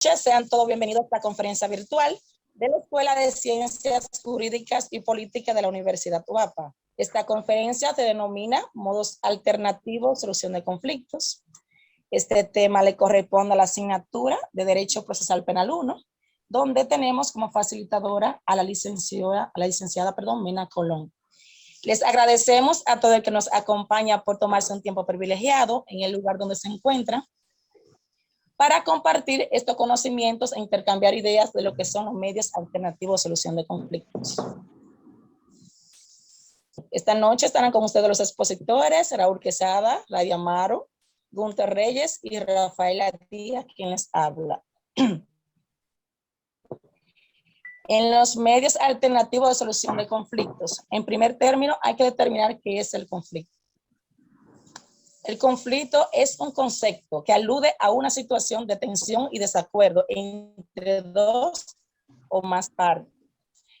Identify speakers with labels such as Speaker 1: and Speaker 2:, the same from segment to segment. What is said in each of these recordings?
Speaker 1: Sean todos bienvenidos a esta conferencia virtual de la Escuela de Ciencias Jurídicas y Políticas de la Universidad UAPA. Esta conferencia se denomina Modos Alternativos de Solución de Conflictos. Este tema le corresponde a la asignatura de Derecho Procesal Penal 1, donde tenemos como facilitadora a la licenciada Mena Colón. Les agradecemos a todo el que nos acompaña por tomarse un tiempo privilegiado en el lugar donde se encuentra para compartir estos conocimientos e intercambiar ideas de lo que son los medios alternativos de solución de conflictos. Esta noche estarán con ustedes los expositores Raúl Quesada, Radia Amaro, Gunter Reyes y Rafaela Díaz, quien les habla. En los medios alternativos de solución de conflictos, en primer término, hay que determinar qué es el conflicto. El conflicto es un concepto que alude a una situación de tensión y desacuerdo entre dos o más partes.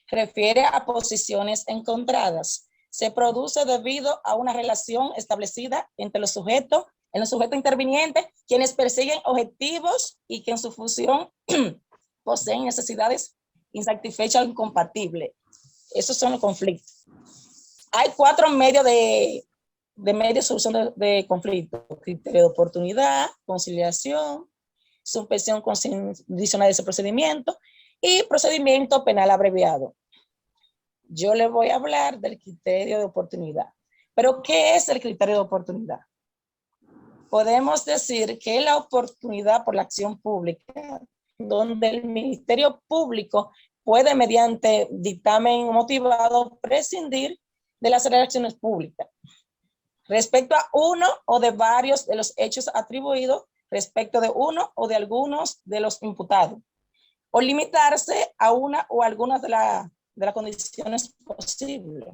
Speaker 1: Refiere a posiciones encontradas. Se produce debido a una relación establecida entre los sujetos intervinientes, quienes persiguen objetivos y que en su función poseen necesidades insatisfechas o incompatibles. Esos son los conflictos. Hay 4 medios de solución de conflicto: criterio de oportunidad, conciliación, suspensión condicional de ese procedimiento y procedimiento penal abreviado. Yo le voy a hablar del criterio de oportunidad. ¿Pero qué es el criterio de oportunidad? Podemos decir que es la oportunidad por la acción pública, donde el Ministerio Público puede, mediante dictamen motivado, prescindir de las acciones públicas respecto a uno o de varios de los hechos atribuidos, respecto de uno o de algunos de los imputados, o limitarse a una o algunas de las condiciones posibles.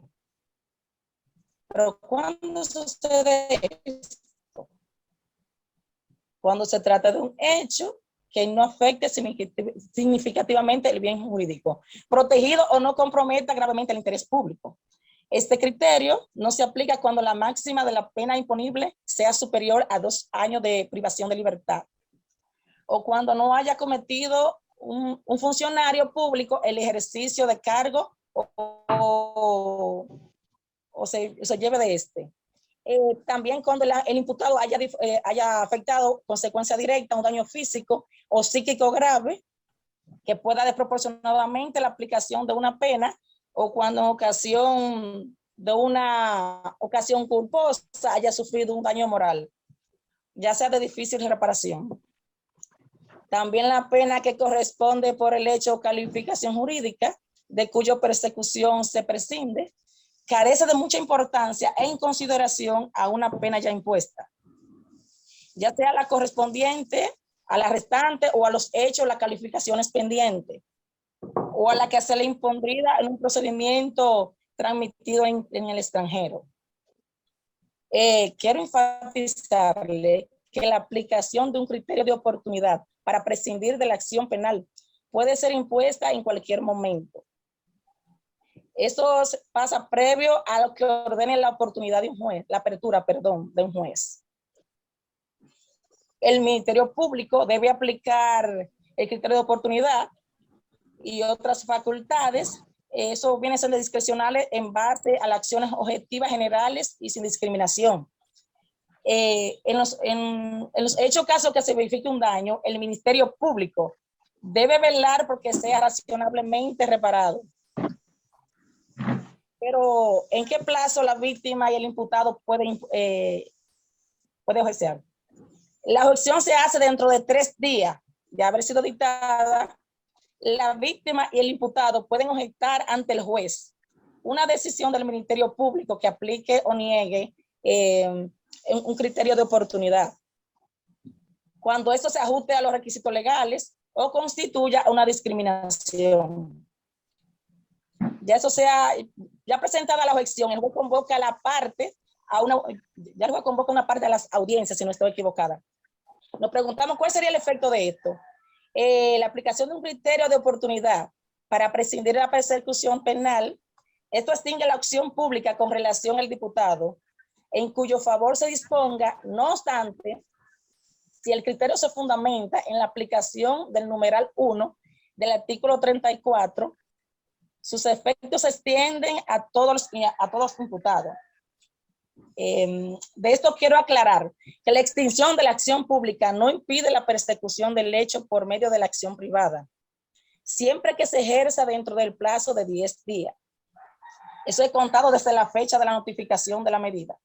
Speaker 1: Pero ¿cuándo sucede esto? Cuando se trata de un hecho que no afecte significativamente el bien jurídico, protegido o no comprometa gravemente el interés público. Este criterio no se aplica cuando la máxima de la pena imponible sea superior a 2 años de privación de libertad, o cuando no haya cometido un funcionario público el ejercicio de cargo o se lleve de este. También cuando el imputado haya afectado consecuencia directa, un daño físico o psíquico grave que pueda desproporcionadamente la aplicación de una pena, o cuando en ocasión de una ocasión culposa haya sufrido un daño moral, ya sea de difícil reparación. También la pena que corresponde por el hecho o calificación jurídica de cuya persecución se prescinde, carece de mucha importancia en consideración a una pena ya impuesta, ya sea la correspondiente a la restante o a los hechos, las calificaciones pendientes, o a la que se le impondría en un procedimiento transmitido en el extranjero. Quiero enfatizarle que la aplicación de un criterio de oportunidad para prescindir de la acción penal puede ser impuesta en cualquier momento. Eso pasa previo a lo que ordene la oportunidad de un juez, la apertura, perdón, de un juez. El Ministerio Público debe aplicar el criterio de oportunidad y otras facultades. Eso viene siendo discrecional en base a las acciones objetivas generales y sin discriminación. En los hechos casos que se verifique un daño, el Ministerio Público debe velar porque sea razonablemente reparado. Pero ¿en qué plazo la víctima y el imputado puede ejercer? La objeción se hace dentro de 3 días de haber sido dictada. La víctima y el imputado pueden objetar ante el juez una decisión del Ministerio Público que aplique o niegue un criterio de oportunidad, cuando esto se ajuste a los requisitos legales o constituya una discriminación. Ya presentada la objeción, el juez convoca a la parte ya el juez convoca una parte de las audiencias, si no estoy equivocada. Nos preguntamos cuál sería el efecto de esto. La aplicación de un criterio de oportunidad para prescindir de la persecución penal, esto extingue la acción pública con relación al diputado, en cuyo favor se disponga. No obstante, si el criterio se fundamenta en la aplicación del numeral 1 del artículo 34, sus efectos se extienden a todos los imputados. De esto quiero aclarar que la extinción de la acción pública no impide la persecución del hecho por medio de la acción privada, siempre que se ejerza dentro del plazo de 10 días. Eso es contado desde la fecha de la notificación de la medida.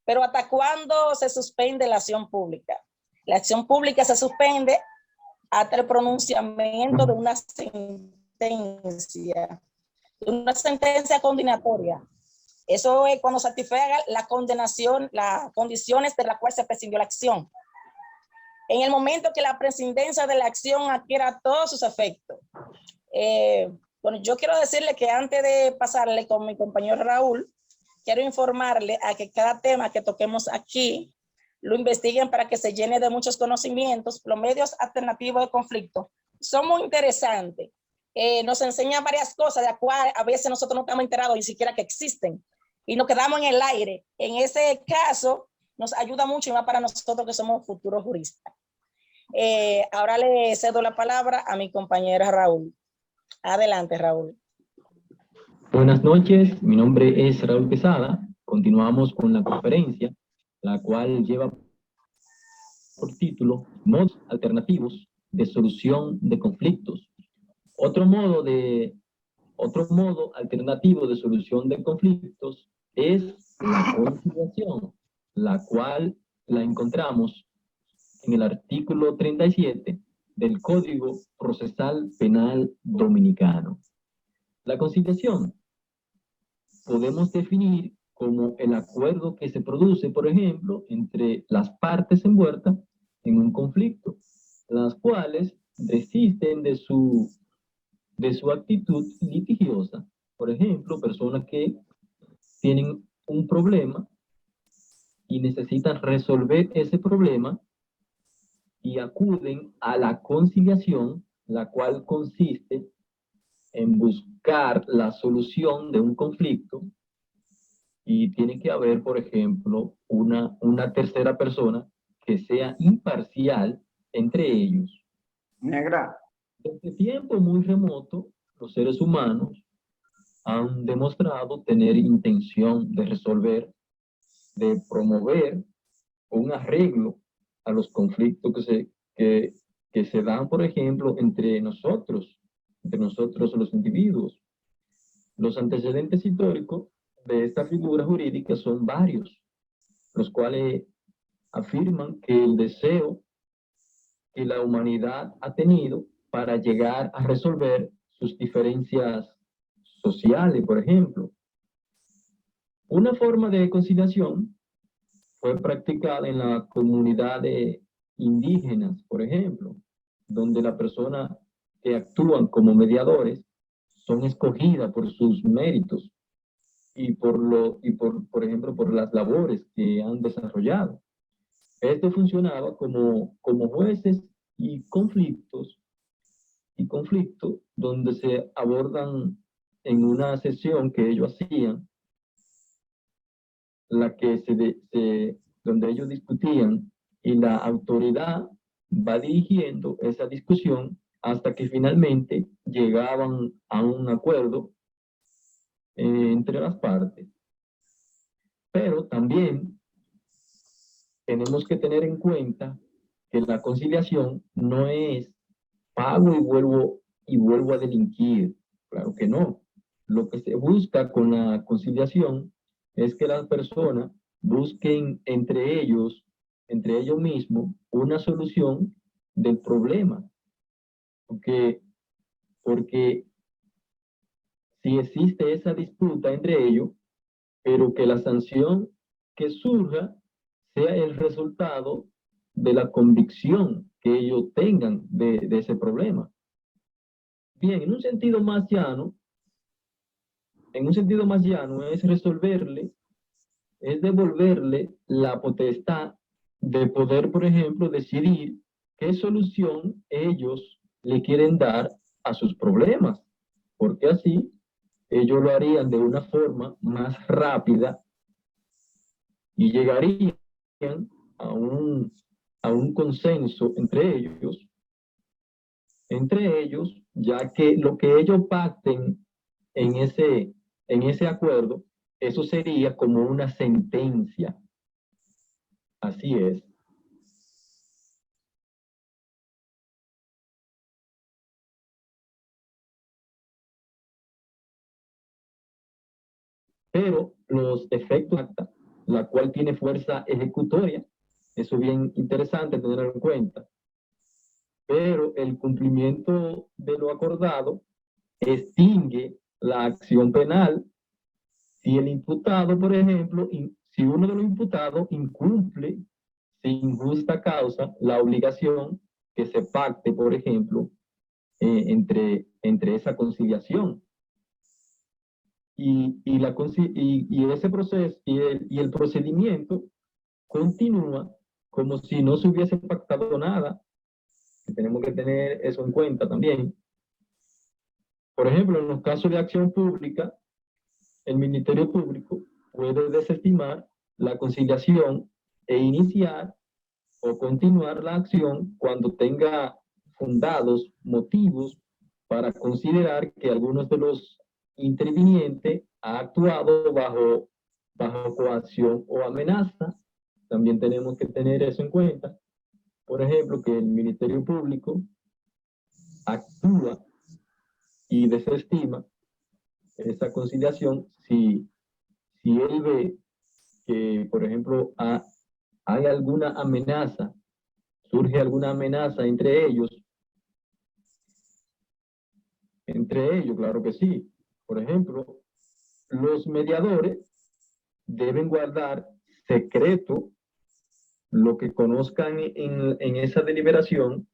Speaker 1: Pero ¿hasta cuándo se suspende la acción pública? La acción pública se suspende hasta el pronunciamiento de una sentencia condenatoria. Eso es cuando satisfaga la condenación, las condiciones de las cuales se prescindió la acción. En el momento que la prescindencia de la acción adquiera todos sus efectos. Bueno, yo quiero decirle que antes de pasarle con mi compañero Raúl, quiero informarle a que cada tema que toquemos aquí lo investiguen para que se llene de muchos conocimientos. Los medios alternativos de conflicto son muy interesantes. Nos enseñan varias cosas de las cuales a veces nosotros no estamos enterados ni siquiera que existen y nos quedamos en el aire. En ese caso, nos ayuda mucho y más para nosotros que somos futuros juristas. Ahora le cedo la palabra a mi compañera Raúl. Adelante, Raúl.
Speaker 2: Buenas noches, mi nombre es Raúl Quesada. Continuamos con la conferencia, la cual lleva por título Modos alternativos de solución de conflictos. Otro modo alternativo de solución de conflictos es la conciliación, la cual la encontramos en el artículo 37 del Código Procesal Penal Dominicano. La conciliación podemos definir como el acuerdo que se produce, por ejemplo, entre las partes envueltas en un conflicto, las cuales desisten de su actitud litigiosa. Por ejemplo, personas que tienen un problema y necesitan resolver ese problema y acuden a la conciliación, la cual consiste en buscar la solución de un conflicto y tiene que haber, por ejemplo, una tercera persona que sea imparcial entre ellos.
Speaker 3: Negra.
Speaker 2: Desde tiempo muy remoto, los seres humanos han demostrado tener intención de resolver, de promover un arreglo a los conflictos que se dan, por ejemplo, entre nosotros los individuos. Los antecedentes históricos de esta figura jurídica son varios, los cuales afirman que el deseo que la humanidad ha tenido para llegar a resolver sus diferencias sociales, por ejemplo. Una forma de conciliación fue practicada en las comunidades indígenas, por ejemplo, donde las personas que actúan como mediadores son escogidas por sus méritos y por ejemplo, por las labores que han desarrollado. Esto funcionaba como jueces y conflictos donde se abordan en una sesión que ellos hacían, donde ellos discutían y la autoridad va dirigiendo esa discusión hasta que finalmente llegaban a un acuerdo entre las partes. Pero también tenemos que tener en cuenta que la conciliación no es pago y vuelvo a delinquir. Claro que no. Lo que se busca con la conciliación es que las personas busquen entre ellos mismos, una solución del problema. Porque si existe esa disputa entre ellos, pero que la sanción que surja sea el resultado de la convicción que ellos tengan de ese problema. Bien, en un sentido más llano es devolverle la potestad de poder, por ejemplo, decidir qué solución ellos le quieren dar a sus problemas, porque así ellos lo harían de una forma más rápida y llegarían a un consenso entre ellos, ya que lo que ellos pacten en ese acuerdo, eso sería como una sentencia. Así es. Pero los efectos de acta, la cual tiene fuerza ejecutoria, eso es bien interesante tenerlo en cuenta. Pero el cumplimiento de lo acordado extingue la acción penal si el imputado, por ejemplo, si uno de los imputados incumple sin justa causa la obligación que se pacte, por ejemplo, entre esa conciliación. Y ese proceso y el procedimiento continúa como si no se hubiese pactado nada. Tenemos que tener eso en cuenta también. Por ejemplo, en los casos de acción pública, el Ministerio Público puede desestimar la conciliación e iniciar o continuar la acción cuando tenga fundados motivos para considerar que algunos de los intervinientes ha actuado bajo coacción o amenaza. También tenemos que tener eso en cuenta. Por ejemplo, que el Ministerio Público actúa y desestima esa conciliación si él ve que, por ejemplo, hay alguna amenaza, surge alguna amenaza entre ellos, claro que sí. Por ejemplo, los mediadores deben guardar secreto lo que conozcan en esa deliberación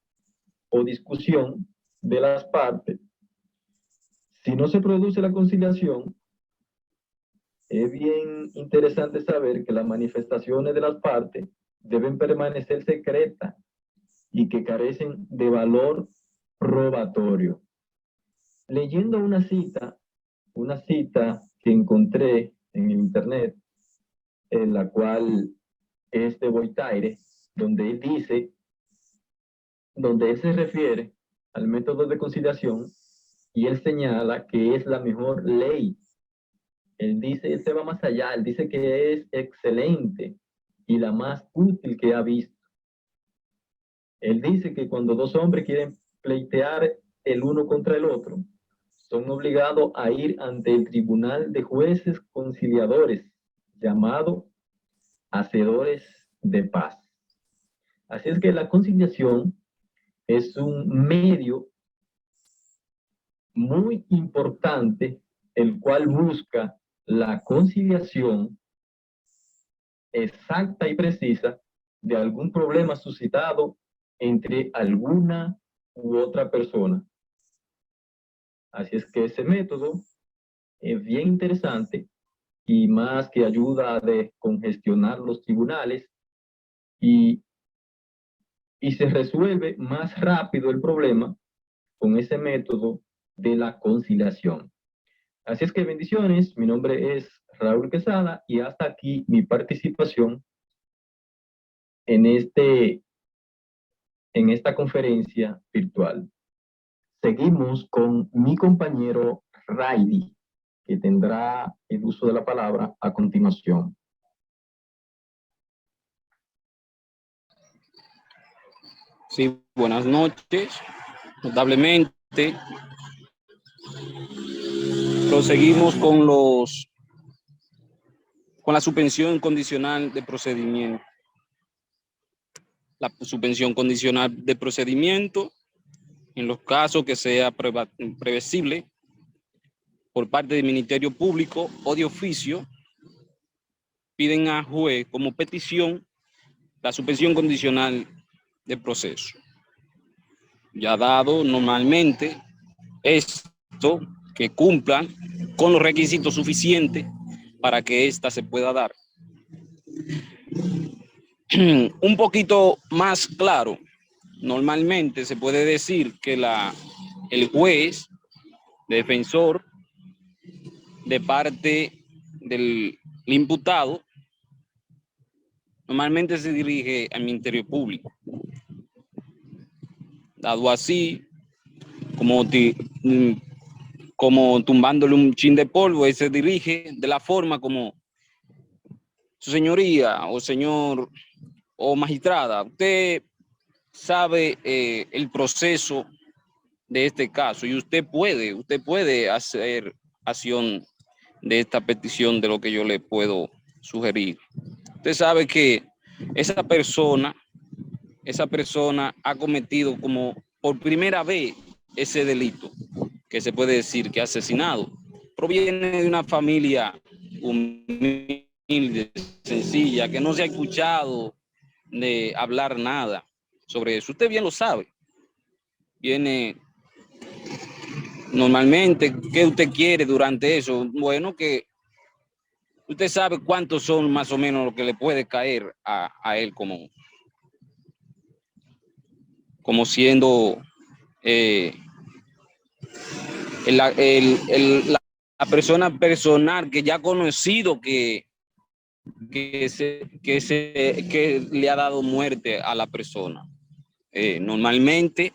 Speaker 2: o discusión de las partes. Si no se produce la conciliación, es bien interesante saber que las manifestaciones de las partes deben permanecer secretas y que carecen de valor probatorio. Leyendo una cita que encontré en el internet, en la cual es de Voltaire, donde él se refiere al método de conciliación y él señala que es la mejor ley. Él se va más allá, él dice que es excelente y la más útil que ha visto. Él dice que cuando dos hombres quieren pleitear el uno contra el otro, son obligados a ir ante el tribunal de jueces conciliadores, llamado hacedores de paz. Así es que la conciliación es un medio muy importante, el cual busca la conciliación exacta y precisa de algún problema suscitado entre alguna u otra persona. Así es que ese método es bien interesante y más que ayuda a descongestionar los tribunales y se resuelve más rápido el problema con ese método de la conciliación. Así es que bendiciones, mi nombre es Raúl Quesada y hasta aquí mi participación en esta conferencia virtual. Seguimos con mi compañero Raidy, que tendrá el uso de la palabra a continuación.
Speaker 3: Sí, buenas noches. Notablemente, proseguimos con la suspensión condicional de procedimiento. La suspensión condicional de procedimiento, en los casos que sea previsible por parte del Ministerio Público o de oficio, piden a juez como petición la suspensión condicional de proceso. Ya dado normalmente esto, que cumplan con los requisitos suficientes para que ésta se pueda dar. Un poquito más claro, normalmente se puede decir que el juez, defensor de parte del imputado, normalmente se dirige al Ministerio Público. Dado así, como tumbándole un chin de polvo, él se dirige de la forma como: su señoría o señor o magistrada, usted sabe el proceso de este caso y usted puede hacer acción de esta petición de lo que yo le puedo sugerir. Usted sabe que esa persona ha cometido como por primera vez ese delito, que se puede decir que ha asesinado. Proviene de una familia humilde, sencilla, que no se ha escuchado de hablar nada sobre eso. Usted bien lo sabe. Viene normalmente, ¿qué usted quiere durante eso? Bueno, que usted sabe cuántos son más o menos lo que le puede caer a él como siendo la persona personal que ya ha conocido que le ha dado muerte a la persona. Normalmente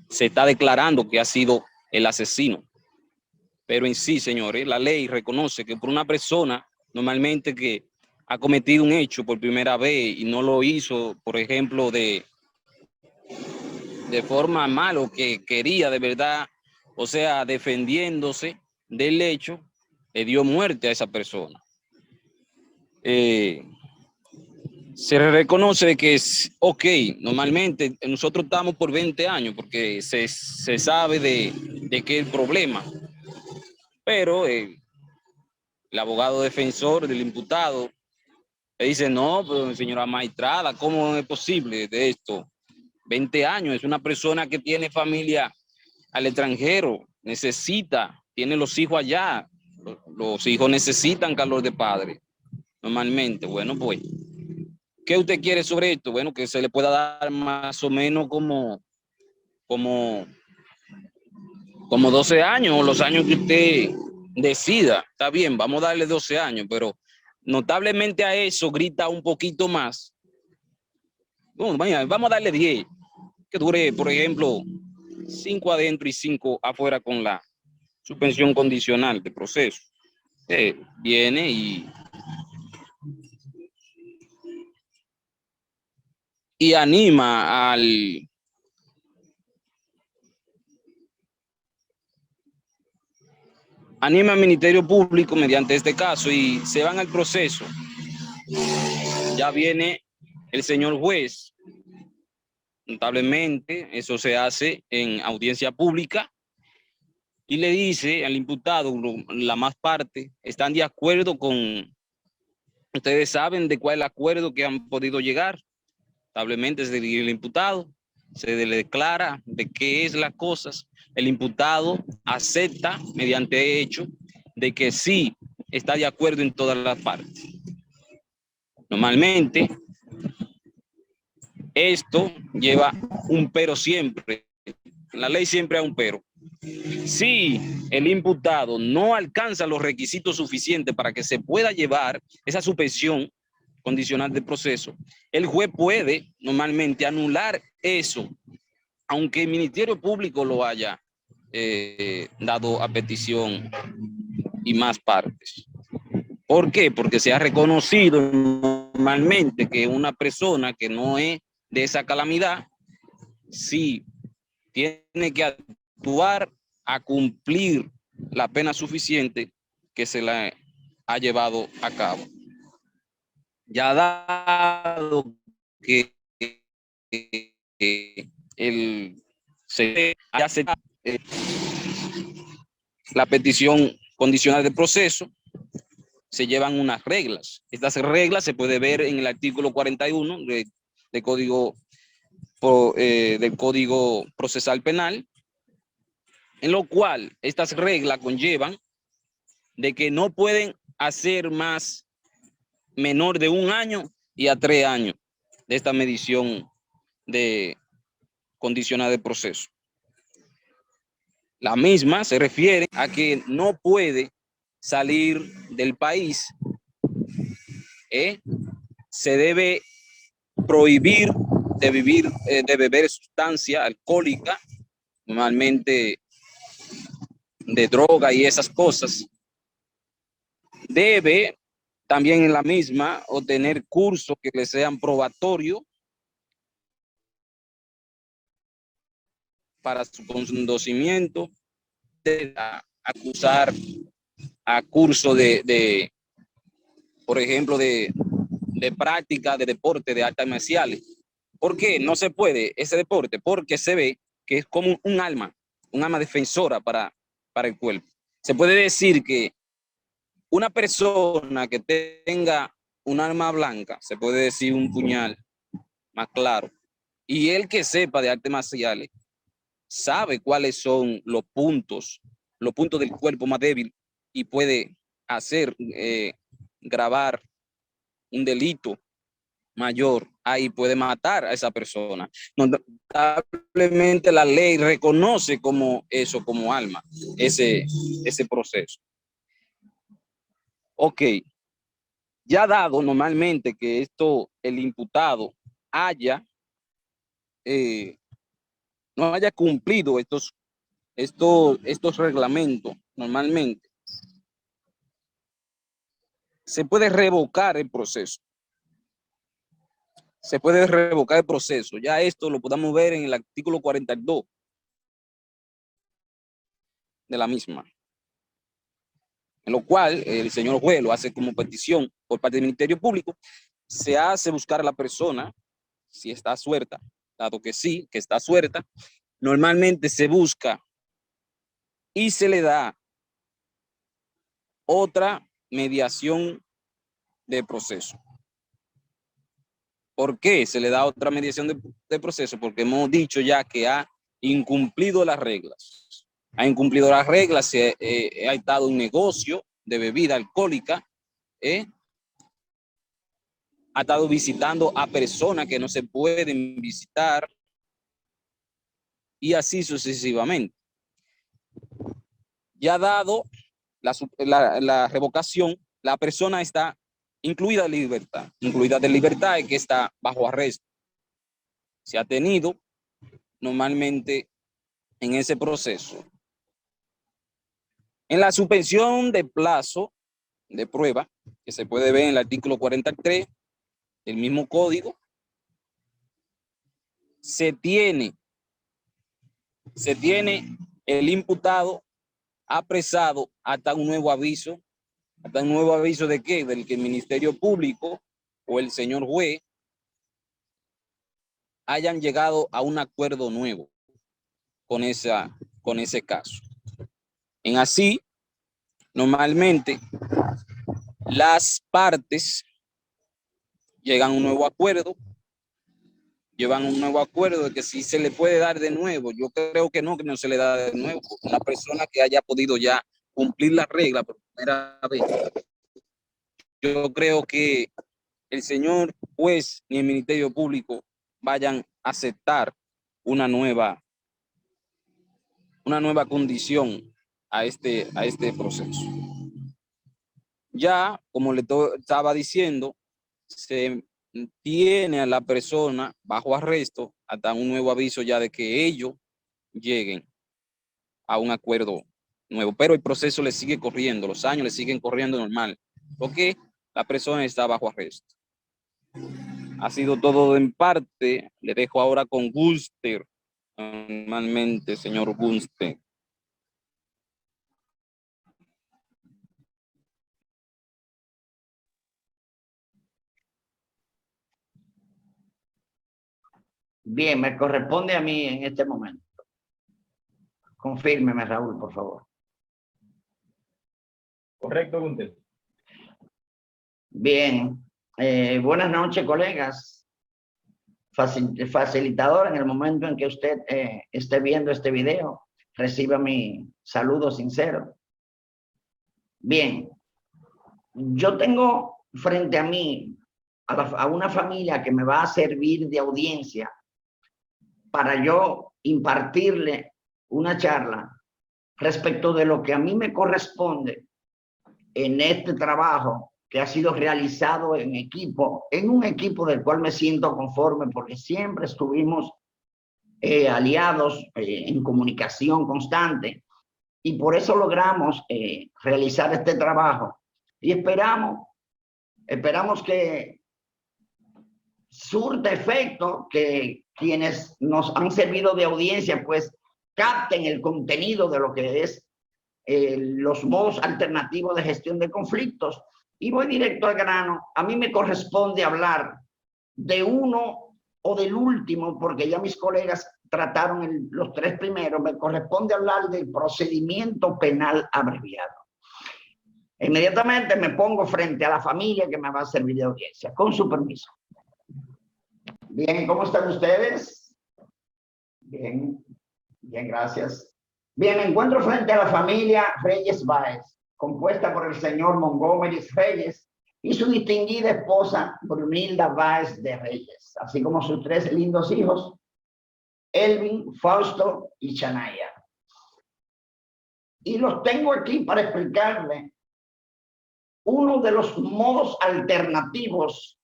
Speaker 3: se está declarando que ha sido el asesino. Pero en sí, señores, la ley reconoce que por una persona normalmente que ha cometido un hecho por primera vez y no lo hizo, por ejemplo, de forma mal o que quería de verdad, o sea, defendiéndose del hecho, le dio muerte a esa persona. Se reconoce que es ok, normalmente nosotros estamos por 20 años porque se sabe de qué es el problema, pero el abogado defensor del imputado le dice: no, pero señora magistrada, ¿cómo es posible de esto? 20 años, es una persona que tiene familia al extranjero, tiene los hijos allá, los hijos necesitan calor de padre, normalmente. Bueno, pues, ¿qué usted quiere sobre esto? Bueno, que se le pueda dar más o menos como 12 años, o los años que usted decida. Está bien, vamos a darle 12 años, pero notablemente a eso grita un poquito más. Bueno, vamos a darle 10, que dure, por ejemplo, 5 adentro y 5 afuera con la suspensión condicional de proceso. Viene y anima al Ministerio Público mediante este caso y se van al proceso. Ya viene el señor juez. Notablemente, eso se hace en audiencia pública y le dice al imputado, la más parte, ¿están de acuerdo con? Ustedes saben de cuál es el acuerdo que han podido llegar. Notablemente se dirige el imputado, se le declara de qué es las cosas. El imputado acepta mediante hecho de que sí está de acuerdo en todas las partes. Normalmente, esto lleva un pero siempre. La ley siempre hay un pero. Si el imputado no alcanza los requisitos suficientes para que se pueda llevar esa suspensión condicional de proceso, el juez puede normalmente anular eso, aunque el Ministerio Público lo haya dado a petición y más partes. ¿Por qué? Porque se ha reconocido normalmente que una persona que no es de esa calamidad, sí tiene que actuar a cumplir la pena suficiente que se la ha llevado a cabo. Ya dado que se hace la petición condicional de proceso, se llevan unas reglas. Estas reglas se puede ver en el artículo 41 del Código Procesal Penal, en lo cual estas reglas conllevan de que no pueden hacer más menor de 1 año y a 3 años de esta medición de condicional de proceso. La misma se refiere a que no puede salir del país se debe prohibir de beber sustancia alcohólica, normalmente de droga y esas cosas. Debe también en la misma obtener cursos que le sean probatorios para su conocimiento, de acusar a curso por ejemplo, de práctica de deporte de artes marciales. ¿Por qué no se puede ese deporte? Porque se ve que es como un arma defensora para el cuerpo. Se puede decir que una persona que tenga un arma blanca, se puede decir un puñal más claro, y el que sepa de artes marciales, sabe cuáles son los puntos del cuerpo más débil y puede hacer, grabar un delito mayor, ahí puede matar a esa persona. Notablemente la ley reconoce como eso, como arma, ese proceso. Ok, ya dado normalmente que el imputado no haya cumplido estos reglamentos, normalmente se puede revocar el proceso. Se puede revocar el proceso. Ya esto lo podemos ver en el artículo 42 de la misma, en lo cual el señor juez lo hace como petición por parte del Ministerio Público. Se hace buscar a la persona, si está suelta, dado que sí, que está suelta, normalmente se busca y se le da otra mediación de proceso. ¿Por qué se le da otra mediación de proceso? Porque hemos dicho ya que ha incumplido las reglas. Ha incumplido las reglas, ha estado en negocio de bebida alcohólica, ha estado visitando a personas que no se pueden visitar y así sucesivamente. Ya dado la revocación, la persona está incluida de libertad. Incluida de libertad es que está bajo arresto. Se ha tenido normalmente en ese proceso. En la suspensión de plazo de prueba, que se puede ver en el artículo 43 del mismo código, se tiene el imputado apresado hasta un nuevo aviso. ¿Hasta un nuevo aviso de qué? Del que el Ministerio Público o el señor juez hayan llegado a un acuerdo nuevo con ese caso. En así, normalmente, las partes llegan a un nuevo acuerdo, llevan un nuevo acuerdo de que si se le puede dar de nuevo. Yo creo que no se le da de nuevo. Una persona que haya podido ya cumplir la regla por primera vez. Yo creo que el señor juez ni el Ministerio Público vayan a aceptar una nueva condición a este proceso. Ya, como le estaba diciendo, se tiene a la persona bajo arresto hasta un nuevo aviso ya de que ellos lleguen a un acuerdo nuevo, pero el proceso le sigue corriendo, los años le siguen corriendo normal, porque la persona está bajo arresto. Ha sido todo en parte. Le dejo ahora con Gunster, normalmente, señor Gunster.
Speaker 4: Bien, me corresponde a mí en este momento. Confírmeme, Raúl, por favor.
Speaker 2: Correcto, Gunter.
Speaker 4: Bien. Buenas noches, colegas. Facilitador, en el momento en que usted esté viendo este video, reciba mi saludo sincero. Bien. Yo tengo frente a mí a una familia que me va a servir de audiencia para yo impartirle una charla respecto de lo que a mí me corresponde en este trabajo que ha sido realizado en equipo, en un equipo del cual me siento conforme porque siempre estuvimos aliados en comunicación constante y por eso logramos realizar este trabajo y esperamos que surta efecto, que quienes nos han servido de audiencia pues capten el contenido de lo que es los modos alternativos de gestión de conflictos. Y voy directo al grano. A mí me corresponde hablar de uno o del último, porque ya mis colegas trataron los tres primeros. Me corresponde hablar del procedimiento penal abreviado. Inmediatamente me pongo frente a la familia que me va a servir de audiencia. Con su permiso. Bien, ¿cómo están ustedes? Bien, bien, gracias. Bien, me encuentro frente a la familia Reyes Báez, compuesta por el señor Montgomery Reyes y su distinguida esposa Brunilda Báez de Reyes, así como sus tres lindos hijos, Elvin, Fausto y Chanaya. Y los tengo aquí para explicarle uno de los modos alternativos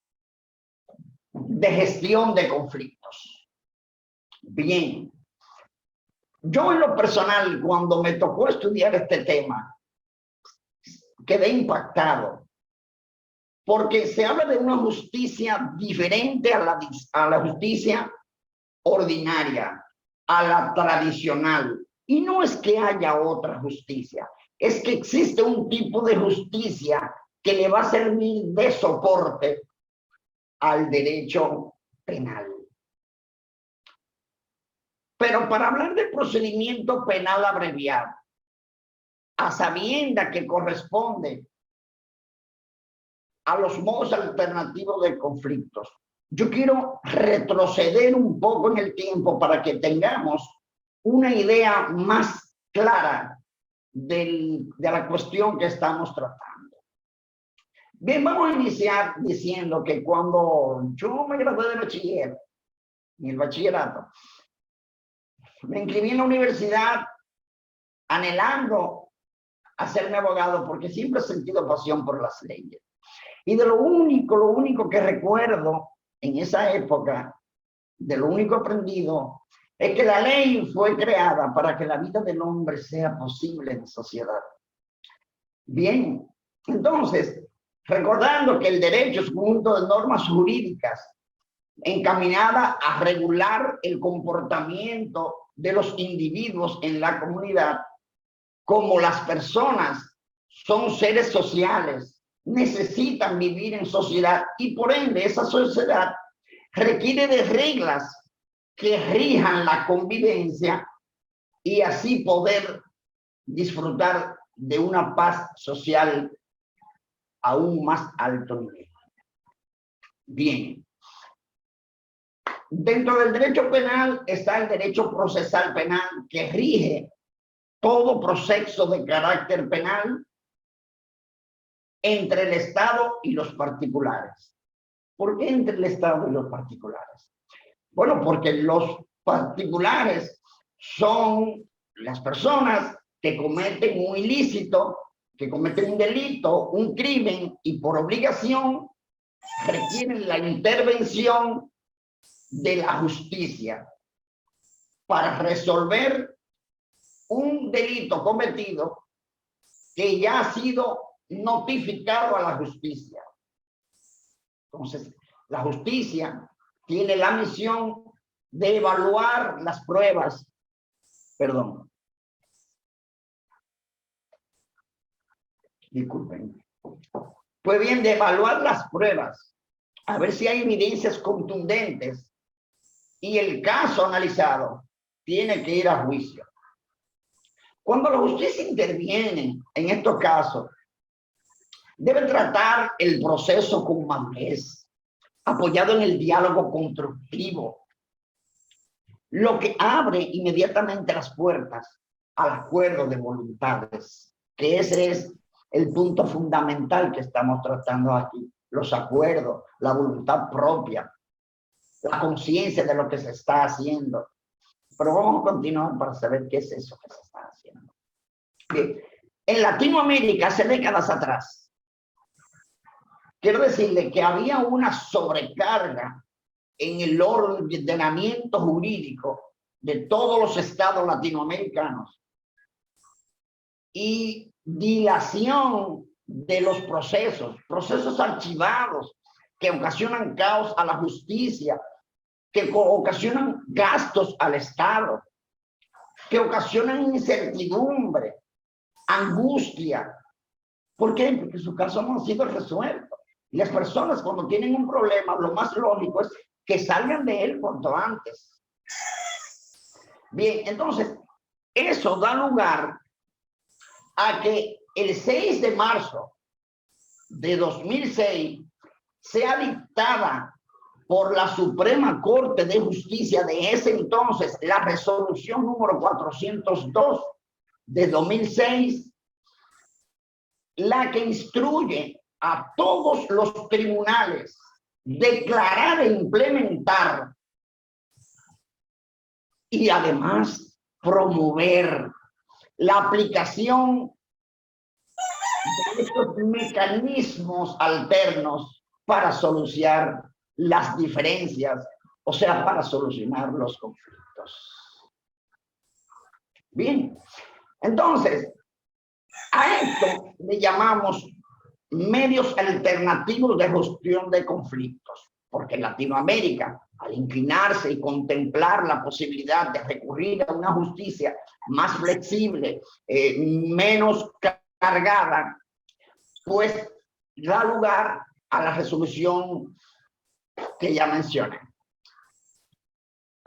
Speaker 4: de gestión de conflictos. Bien, yo en lo personal, cuando me tocó estudiar este tema, quedé impactado, porque se habla de una justicia diferente a la justicia ordinaria, a la tradicional. Y no es que haya otra justicia, es que existe un tipo de justicia que le va a servir de soporte al derecho penal. Pero para hablar del procedimiento penal abreviado, a sabienda que corresponde a los modos alternativos de conflictos, yo quiero retroceder un poco en el tiempo para que tengamos una idea más clara de la cuestión que estamos tratando. Bien, vamos a iniciar diciendo que cuando yo me gradué de bachiller, en el bachillerato, me inscribí en la universidad anhelando hacerme abogado porque siempre he sentido pasión por las leyes. Y de lo único que recuerdo en esa época, de lo único aprendido, es que la ley fue creada para que la vida del hombre sea posible en sociedad. Bien, entonces, recordando que el derecho es un conjunto de normas jurídicas encaminada a regular el comportamiento de los individuos en la comunidad, como las personas son seres sociales, necesitan vivir en sociedad y por ende esa sociedad requiere de reglas que rijan la convivencia y así poder disfrutar de una paz social a un más alto nivel. Bien. Dentro del derecho penal está el derecho procesal penal que rige todo proceso de carácter penal entre el Estado y los particulares. ¿Por qué entre el Estado y los particulares? Bueno, porque los particulares son las personas que cometen un ilícito, que cometen un delito, un crimen y por obligación requieren la intervención de la justicia para resolver un delito cometido que ya ha sido notificado a la justicia. Entonces, la justicia tiene la misión de evaluar las pruebas, disculpen, pues bien, de evaluar las pruebas, a ver si hay evidencias contundentes y el caso analizado tiene que ir a juicio. Cuando la justicia interviene en estos casos, debe tratar el proceso con madurez, apoyado en el diálogo constructivo, lo que abre inmediatamente las puertas al acuerdo de voluntades, que ese es el punto fundamental que estamos tratando aquí, los acuerdos, la voluntad propia, la conciencia de lo que se está haciendo. Pero vamos a continuar para saber qué es eso que se está haciendo. Bien. En Latinoamérica, hace décadas atrás, quiero decirle que había una sobrecarga en el ordenamiento jurídico de todos los estados latinoamericanos y dilación de los procesos archivados que ocasionan caos a la justicia, que ocasionan gastos al Estado, que ocasionan incertidumbre, angustia. ¿Por qué? Porque sus casos no han sido resueltos. Y las personas cuando tienen un problema, lo más lógico es que salgan de él cuanto antes. Bien, entonces, eso da lugar a que el 6 de marzo de 2006 sea dictada por la Suprema Corte de Justicia de ese entonces la resolución número 402 de 2006, la que instruye a todos los tribunales declarar e implementar y además promover la aplicación de estos mecanismos alternos para solucionar las diferencias, o sea, para solucionar los conflictos. Bien, entonces, a esto le llamamos medios alternativos de gestión de conflictos, porque en Latinoamérica, al inclinarse y contemplar la posibilidad de recurrir a una justicia más flexible, menos cargada, pues da lugar a la resolución que ya mencioné.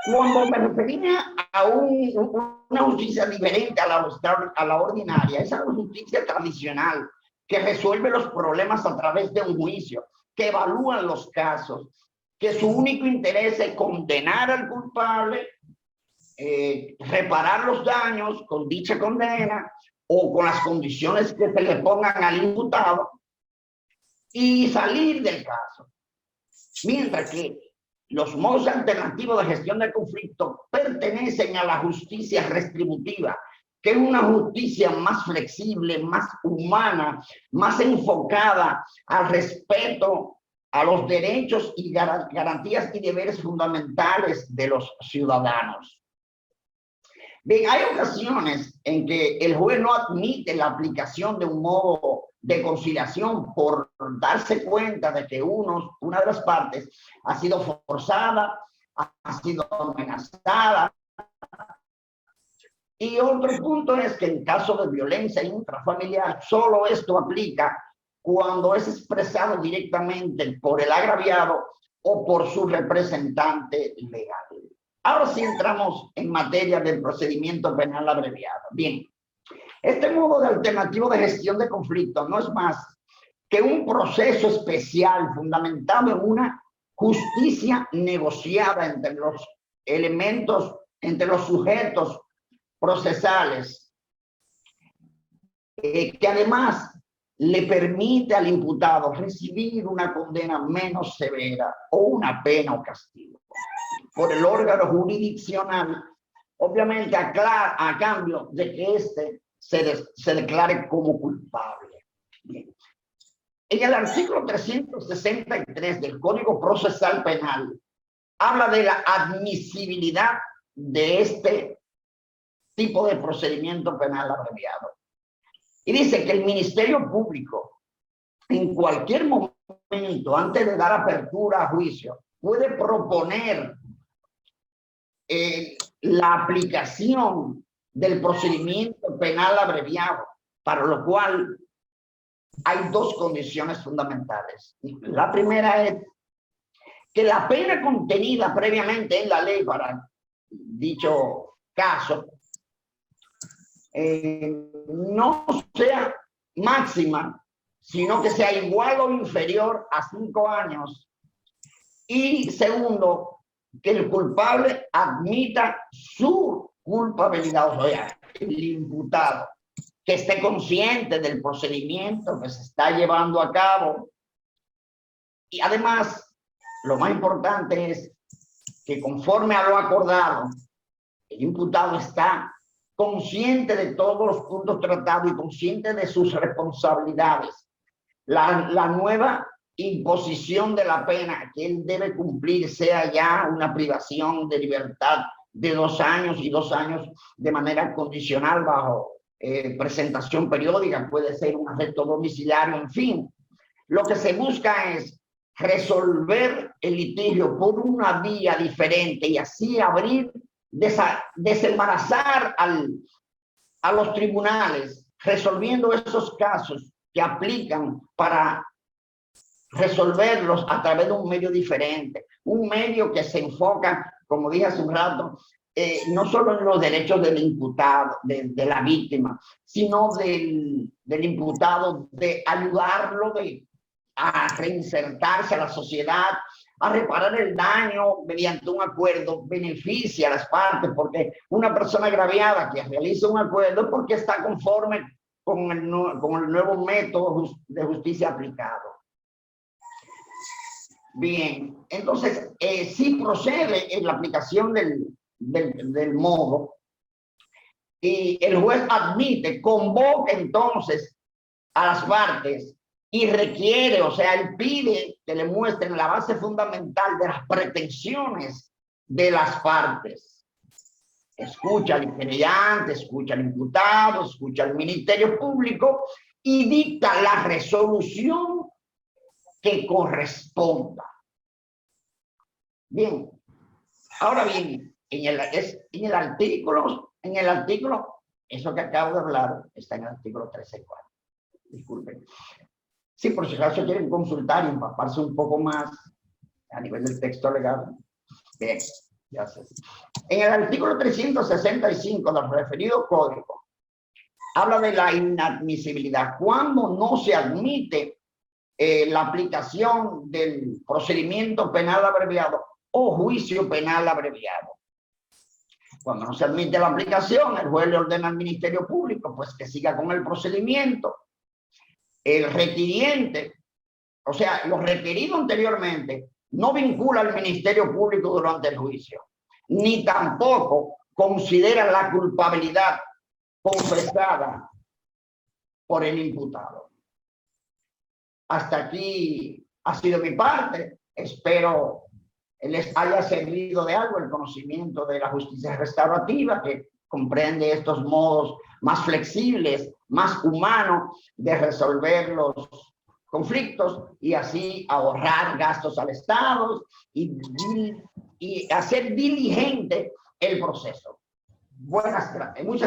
Speaker 4: Cuando me refería a una justicia diferente a la ordinaria, esa justicia tradicional que resuelve los problemas a través de un juicio, que evalúa los casos, que su único interés es condenar al culpable, reparar los daños con dicha condena o con las condiciones que se le pongan al imputado y salir del caso. Mientras que los modos alternativos de gestión del conflicto pertenecen a la justicia restributiva, que es una justicia más flexible, más humana, más enfocada al respeto a los derechos y garantías y deberes fundamentales de los ciudadanos. Bien, hay ocasiones en que el juez no admite la aplicación de un modo de conciliación por darse cuenta de que una de las partes ha sido forzada, ha sido amenazada. Y otro punto es que en caso de violencia intrafamiliar, solo esto aplica cuando es expresado directamente por el agraviado o por su representante legal. Ahora sí entramos en materia del procedimiento penal abreviado. Bien, este modo de alternativo de gestión de conflictos no es más que un proceso especial fundamentado en una justicia negociada entre los elementos, entre los sujetos procesales, que además le permite al imputado recibir una condena menos severa o una pena o castigo por el órgano jurisdiccional, obviamente a cambio de que éste se declare como culpable. Bien. En el artículo 363 del Código Procesal Penal habla de la admisibilidad de este tipo de procedimiento penal abreviado. Y dice que el Ministerio Público, en cualquier momento, antes de dar apertura a juicio, puede proponer la aplicación del procedimiento penal abreviado, para lo cual hay dos condiciones fundamentales. La primera es que la pena contenida previamente en la ley para dicho caso no sea máxima, sino que sea igual o inferior a 5 años. Y segundo, que el culpable admita su culpabilidad, o sea, el imputado, que esté consciente del procedimiento que se está llevando a cabo. Y además, lo más importante es que conforme a lo acordado, el imputado está consciente de todos los puntos tratados y consciente de sus responsabilidades. La nueva imposición de la pena que él debe cumplir sea ya una privación de libertad de 2 años y 2 años de manera condicional bajo presentación periódica, puede ser un arresto domiciliario, en fin. Lo que se busca es resolver el litigio por una vía diferente y así abrir, desembarazar a los tribunales, resolviendo esos casos que aplican para resolverlos a través de un medio diferente, un medio que se enfoca, como dije hace un rato, no solo en los derechos del imputado, de la víctima, sino del imputado, de ayudarlo a reinsertarse a la sociedad, a reparar el daño mediante un acuerdo, beneficia a las partes, porque una persona agraviada que realiza un acuerdo porque está conforme con el nuevo método de justicia aplicado. Bien, entonces, sí procede en la aplicación del modo y el juez admite, convoca entonces a las partes y requiere, o sea, él pide que le muestren la base fundamental de las pretensiones de las partes. Escucha al querellante, escucha al imputado, escucha al Ministerio Público y dicta la resolución que corresponda. Bien, ahora bien, en el artículo, eso que acabo de hablar, está en el artículo 13.4. Disculpen. Sí, por si acaso quieren consultar y empaparse un poco más a nivel del texto legal. Bien, ya sé. En el artículo 365 del referido código, habla de la inadmisibilidad. Cuando no se admite la aplicación del procedimiento penal abreviado o juicio penal abreviado. Cuando no se admite la aplicación, el juez le ordena al Ministerio Público pues que siga con el procedimiento. El requiriente, o sea, lo requerido anteriormente, no vincula al Ministerio Público durante el juicio, ni tampoco considera la culpabilidad confesada por el imputado. Hasta aquí ha sido mi parte. Espero les haya servido de algo el conocimiento de la justicia restaurativa, que comprende estos modos más flexibles, más humanos de resolver los conflictos y así ahorrar gastos al Estado y hacer diligente el proceso. Muchas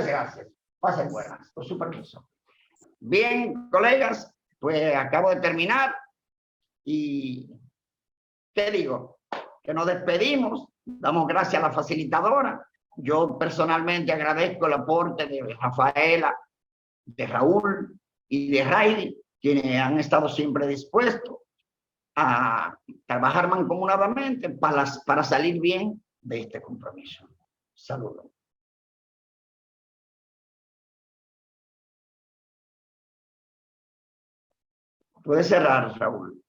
Speaker 4: gracias. Pasen buenas, con su permiso. Bien, colegas, pues acabo de terminar y ¿qué digo? Que nos despedimos, damos gracias a la facilitadora. Yo personalmente agradezco el aporte de Rafaela, de Raúl y de Raidi, quienes han estado siempre dispuestos a trabajar mancomunadamente para salir bien de este compromiso. Saludos. Puede cerrar, Raúl.